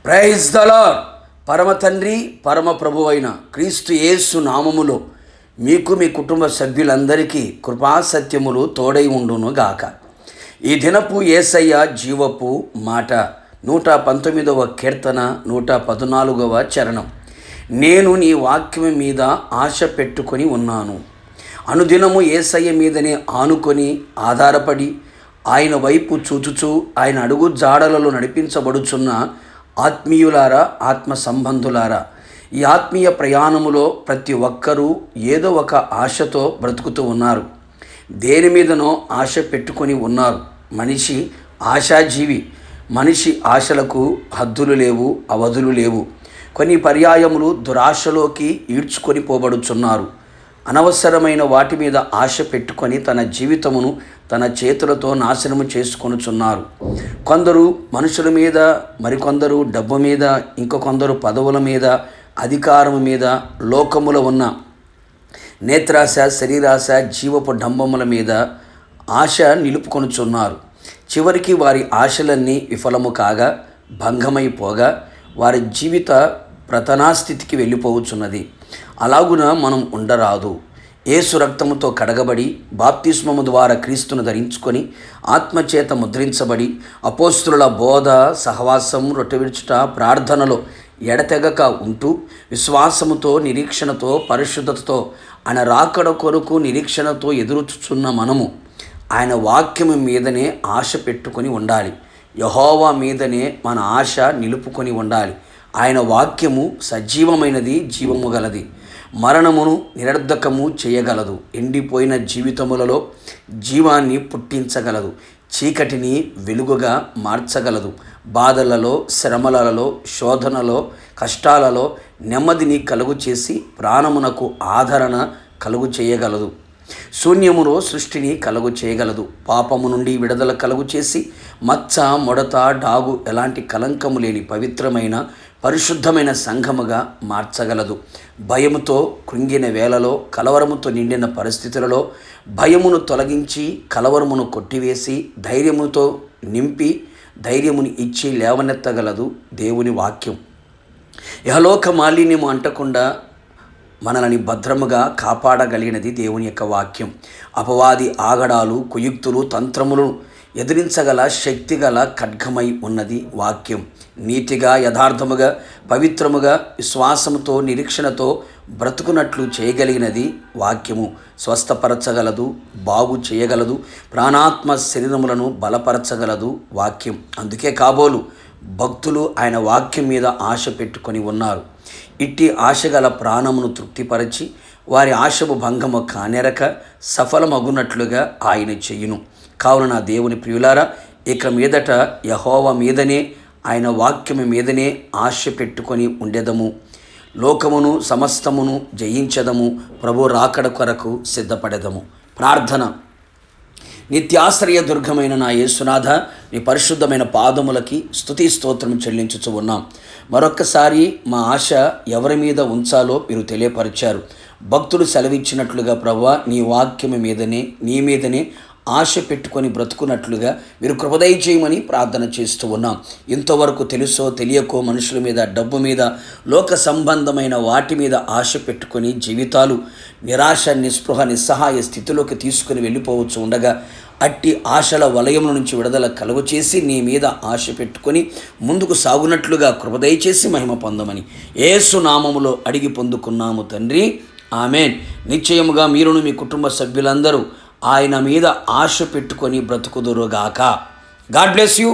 Praise the lord. పరమ తండ్రి పరమ ప్రభువైన క్రీస్తు యేసు నామములో మీకు మీ కుటుంబ సభ్యులందరికీ కృపాసత్యములు తోడై ఉండును గాక. ఈ దినపు యేసయ్య జీవపు మాట 119వ కీర్తన 114వ చరణం. నేను నీ వాక్యం మీద ఆశ పెట్టుకొని ఉన్నాను. అనుదినము యేసయ్య మీదనే ఆనుకొని ఆధారపడి ఆయన వైపు చూచుచూ ఆయన అడుగు జాడలలో నడిపించబడుచున్న ఆత్మీయులారా, ఆత్మ సంబంధులారా, ఈ ఆత్మీయ ప్రయాణములో ప్రతి ఒక్కరూ ఏదో ఒక ఆశతో బ్రతుకుతూ ఉన్నారు. దేని మీదనో ఆశ పెట్టుకొని ఉన్నారు. మనిషి ఆశాజీవి. మనిషి ఆశలకు హద్దులు లేవు, అవధులు లేవు. కొన్ని పర్యాయములు దురాశలోకి ఈడ్చుకొని పోబడుచున్నారు. అనవసరమైన వాటి మీద ఆశ పెట్టుకొని తన జీవితమును తన చేతులతో నాశనము చేసుకొనుచున్నారు. కొందరు మనుషుల మీద, మరికొందరు డబ్బు మీద, ఇంకొందరు పదవుల మీద, అధికారము మీద, లోకములో ఉన్న నేత్రాశ, శరీరాశ, జీవపు డంబముల మీద ఆశ నిలుపుకొనుచున్నారు. చివరికి వారి ఆశలన్నీ విఫలము కాగా, భంగమైపోగా వారి జీవిత ప్రతనాస్థితికి వెళ్ళిపోవచ్చున్నది. అలాగున మనం ఉండరాదు. యేసు రక్తముతో కడగబడి బాప్తిస్మము ద్వారా క్రీస్తును ధరించుకొని ఆత్మచేత ముద్రించబడి అపోస్తుల బోధ, సహవాసం, రొట్టె విరుచుట, ప్రార్థనలో ఎడతెగక ఉంటూ విశ్వాసముతో, నిరీక్షణతో, పరిశుద్ధతతో ఆయన రాకడ కొరకు నిరీక్షణతో ఎదురుచుచున్న మనము ఆయన వాక్యము మీదనే ఆశ పెట్టుకొని ఉండాలి. యెహోవా మీదనే మన ఆశ నిలుపుకొని ఉండాలి. ఆయన వాక్యము సజీవమైనది, జీవము గలది, మరణమును నిరర్ధకము చేయగలదు, ఎండిపోయిన జీవితములలో జీవాన్ని పుట్టించగలదు, చీకటిని వెలుగుగా మార్చగలదు, బాధలలో, శ్రమలలో, శోధనలో, కష్టాలలో నెమ్మదిని కలుగు చేసి ప్రాణమునకు ఆదరణ కలుగు చేయగలదు, శూన్యములో సృష్టిని కలుగు చేయగలదు, పాపము నుండి విడుదల కలుగు చేసి మచ్చ, ముడత, డాగు ఎలాంటి కలంకము లేని పవిత్రమైన పరిశుద్ధమైన సంఘముగా మార్చగలదు. భయముతో కృంగిన వేళలో, కలవరముతో నిండిన పరిస్థితులలో భయమును తొలగించి కలవరమును కొట్టివేసి ధైర్యముతో నింపి ధైర్యముని ఇచ్చి లేవనెత్తగలదు దేవుని వాక్యం. ఇహలోక మాలిన్యము అంటకుండా మనల్ని భద్రముగా కాపాడగలిగినది దేవుని యొక్క వాక్యం. అపవాది ఆగడాలు, కుయుక్తులు, తంత్రములు ఎదిరించగల శక్తిగల ఖడ్గమై ఉన్నది వాక్యం. నీతిగా, యథార్థముగా, పవిత్రముగా, విశ్వాసముతో, నిరీక్షణతో బ్రతుకున్నట్లు చేయగలిగినది వాక్యము. స్వస్థపరచగలదు, బాగు చేయగలదు, ప్రాణాత్మ శరీరములను బలపరచగలదు వాక్యం. అందుకే కాబోలు భక్తులు ఆయన వాక్యం మీద ఆశ పెట్టుకొని ఉన్నారు. ఇట్టి ఆశగల ప్రాణమును తృప్తిపరచి వారి ఆశము భంగము కానెరక సఫలమగునట్లుగా ఆయన చెయ్యును. కావున నా దేవుని ప్రియులారా, ఇక మీదట యెహోవా మీదనే, ఆయన వాక్యము మీదనే ఆశ పెట్టుకొని ఉండెదము. లోకమును సమస్తమును జయించదము. ప్రభు రాకడ కొరకు సిద్ధపడెదము. ప్రార్థన. నిత్యాశ్రయ దుర్గమైన నా యేసునాథ, నీ పరిశుద్ధమైన పాదములకి స్తుతి స్తోత్రం చెల్లించుచు ఉన్నాం. మరొక్కసారి మా ఆశ ఎవరి మీద ఉంచాలో మీరు తెలియపరిచారు. భక్తులు సెలవిచ్చినట్లుగా ప్రభువా, నీ వాక్యము మీదనే, నీ మీదనే ఆశ పెట్టుకొని బ్రతుకున్నట్లుగా మీరు కృపదయ చేయమని ప్రార్థన చేస్తూ ఉన్నాం. ఇంతవరకు తెలుసో తెలియకో మనుషుల మీద, డబ్బు మీద, లోక సంబంధమైన వాటి మీద ఆశ పెట్టుకొని జీవితాలు నిరాశ, నిస్పృహ, నిస్సహాయ స్థితిలోకి తీసుకుని వెళ్ళిపోవచ్చు ఉండగా అట్టి ఆశల వలయముల నుంచి విడుదల కలుగు చేసి నీ మీద ఆశ పెట్టుకొని ముందుకు సాగునట్లుగా కృపదయ చేసి మహిమ పొందమని యేసు నామములో అడిగి పొందుకున్నాము తండ్రి. ఆమేన్. నిశ్చయముగా మీరును మీ కుటుంబ సభ్యులందరూ ఆయన మీద ఆశ పెట్టుకొని బ్రతుకుదురుగాక. God bless you.